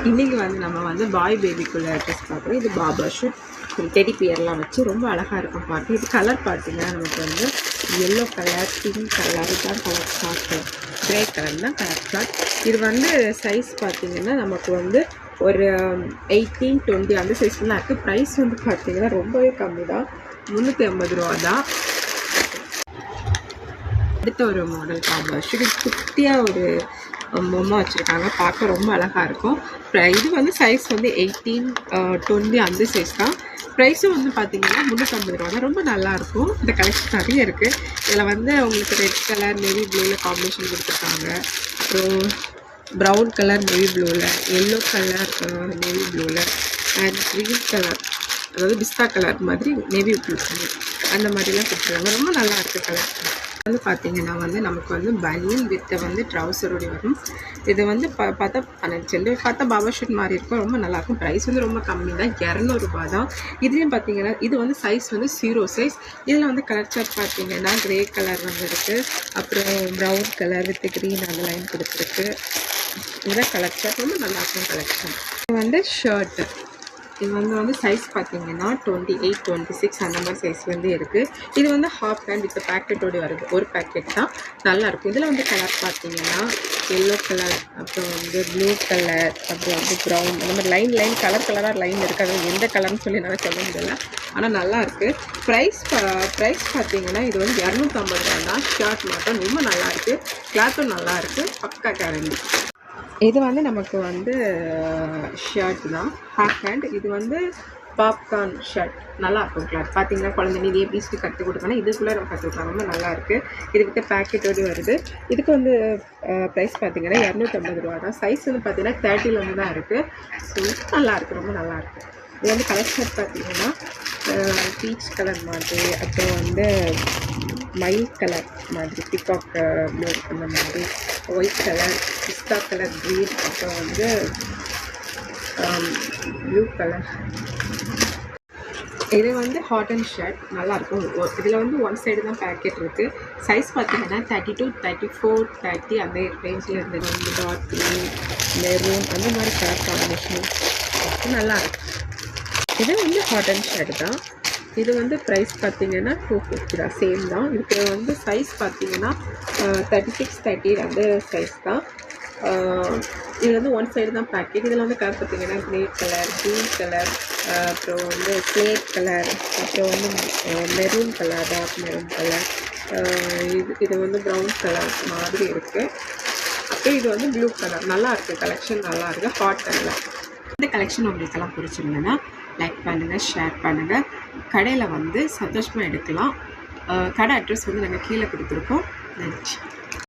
இன்றைக்கி வந்து நம்ம வந்து பாய் பேபிக்குள்ள ட்ரெஸ் பார்க்குறோம். இது பாபா ஷூட் டெடி பியர்லாம் வச்சு ரொம்ப அழகாக இருக்கும் பார்க்க. இது கலர் பார்த்தீங்கன்னா நமக்கு வந்து எல்லோ கலர், பிங்க் கலர் தான் கலர் ஷார்ட்டு, க்ரே கலர் தான் கலர் ஷார்ட். இது வந்து சைஸ் பார்த்திங்கன்னா நமக்கு வந்து ஒரு 18-20 அந்த சைஸில் தான் இருக்குது. ப்ரைஸ் வந்து பார்த்திங்கன்னா ரொம்பவே கம்மி தான், 350 ரூபா தான். அடுத்த ஒரு மாடல் பாபா ஷூட். இது குட்டியாக ஒரு பொம்மை வச்சுருக்காங்க, பார்க்க ரொம்ப அழகாக இருக்கும். இது வந்து சைஸ் வந்து 18-20 அந்த சைஸ் தான். ப்ரைஸும் வந்து பார்த்திங்கன்னா 350 ரூபா தான். ரொம்ப நல்லாயிருக்கும். இந்த கலெக்ஷன் நிறைய இருக்குது. இதில் வந்து உங்களுக்கு ரெட் கலர் நேவி ப்ளூவில் காம்பினேஷன் கொடுத்துருக்காங்க, அப்புறம் ப்ரௌன் கலர் நேவி ப்ளூவில், எல்லோ கலர் நேவி ப்ளூவில், அண்ட் க்ரீன் கலர், அதாவது பிஸ்தா கலர் மாதிரி நேவி ப்ளூ அந்த மாதிரிலாம் கொடுத்துருக்காங்க. ரொம்ப நல்லா இருக்குது கலெக்ஷன். வந்து பார்த்திங்கன்னா வந்து நமக்கு வந்து பனியன் வித்தை வந்து ட்ரௌசரோடு வரும். இது வந்து பார்த்தா 12 செண்டு பார்த்தா பாபா ஷூட் மாதிரி இருக்கும். ரொம்ப நல்லாயிருக்கும். ப்ரைஸ் வந்து ரொம்ப கம்மி தான், 200 ரூபா தான். இதுலேயும் பார்த்திங்கன்னா இது வந்து சைஸ் வந்து 0 சைஸ். இதில் வந்து கலர் சார்ட் பார்த்திங்கன்னா க்ரே கலர் வந்து இருக்குது, அப்புறம் ப்ரௌன் கலர் வித் க்ரீன் அந்த லைன் கொடுத்துருக்கு. இதுதான் கலர் சார்ட். ரொம்ப நல்லாயிருக்கும் கலெக்ஷன். இது வந்து ஷர்ட்டு. இது வந்து சைஸ் பார்த்திங்கன்னா 28-26 அந்த மாதிரி சைஸ்லேருந்து இருக்குது. இது வந்து ஹாஃப் ஹேண்ட் வித் பேக்கெட்டோடு வருது, ஒரு பேக்கெட் தான். நல்லாயிருக்கும். இதில் வந்து கலர் பார்த்திங்கன்னா எல்லோ கலர், அப்புறம் வந்து ப்ளூ கலர், அப்புறம் வந்து ப்ரௌன், அந்த மாதிரி லைன் கலராக லைன் இருக்குது. அது எந்த கலர்னு சொல்லி என்னால் சொல்ல முடியல, ஆனால் நல்லாயிருக்கு. ப்ரைஸ் பார்த்திங்கன்னா இது வந்து 250 ரூபா தான். ஷர்ட் மட்டும் ரொம்ப நல்லாயிருக்கு, கிளாத்தும் நல்லாயிருக்கு, பக்கா கேரண்டி. இது வந்து நமக்கு வந்து ஷர்ட் தான், ஹாஃப் ஹேண்ட். இது வந்து பாப்கார்ன் ஷர்ட், நல்லாயிருக்கும் கிளாத். பார்த்தீங்கன்னா குழந்தைங்க இது எப்படி கற்றுக் கொடுக்கணும், இதுக்குள்ளே நம்ம கற்றுக்கலாம். ரொம்ப நல்லாயிருக்கு. இதுக்கிட்ட பேக்கெட்டோடு வருது. இதுக்கு வந்து ப்ரைஸ் பார்த்திங்கன்னா 250 ரூபா தான். சைஸ் வந்து பார்த்திங்கன்னா 30 தான் இருக்குது. ஸோ நல்லாயிருக்கு, ரொம்ப நல்லாயிருக்கு. இது வந்து கலர் ஷர்ட் பார்த்திங்கன்னா பீச் கலர் மாதிரி, அப்புறம் வந்து மயில் கலர் மாதிரி, பிகாக் ப்ளூ அந்த மாதிரி, ஒயிட் கலர், பிஸ்தா கலர், க்ரீன், அப்புறம் வந்து ப்ளூ கலர். இது வந்து ஹாட்டன் ஷர்ட், நல்லாயிருக்கும். இதில் வந்து ஒன் சைடு தான் பேக்கெட் இருக்குது. சைஸ் பார்த்திங்கன்னா 32, 34, 30 அந்த ரேஞ்சில் இருந்தது. வந்து டார்க் க்ரீன், மெரூன் அந்த மாதிரி கலர் காம்பினேஷன் நல்லாயிருக்கும். இது வந்து ஹாட்டன் ஷர்ட் தான். இது வந்து ப்ரைஸ் பார்த்திங்கன்னா 250 தான், சேம் தான். இதுக்கு வந்து சைஸ் பார்த்திங்கன்னா 36, 30 அந்த சைஸ் தான். இது வந்து ஒன் சைடு தான் பேக்கெட். இதில் வந்து கலர் பார்த்திங்கன்னா க்ரே கலர், க்ரீன் கலர், அப்புறம் வந்து ஸ்லேட் கலர், அப்புறம் வந்து maroon colour, dark maroon colour, இது வந்து ப்ரௌன் கலர் மாதிரி இருக்குது. அப்புறம் இது வந்து ப்ளூ கலர். நல்லாயிருக்கு, கலெக்ஷன் நல்லாயிருக்கு, ஹாட் கலர். இந்த கலெக்ஷன் உங்களுக்கெல்லாம் பிடிச்சிருந்ததுன்னா லைக் பண்ணுங்கள், ஷேர் பண்ணுங்கள். கடையில் வந்து சந்தோஷமாக எடுக்கலாம். கடை அட்ரஸ் வந்து நாங்கள் கீழே கொடுத்துருக்கோம். நன்றி.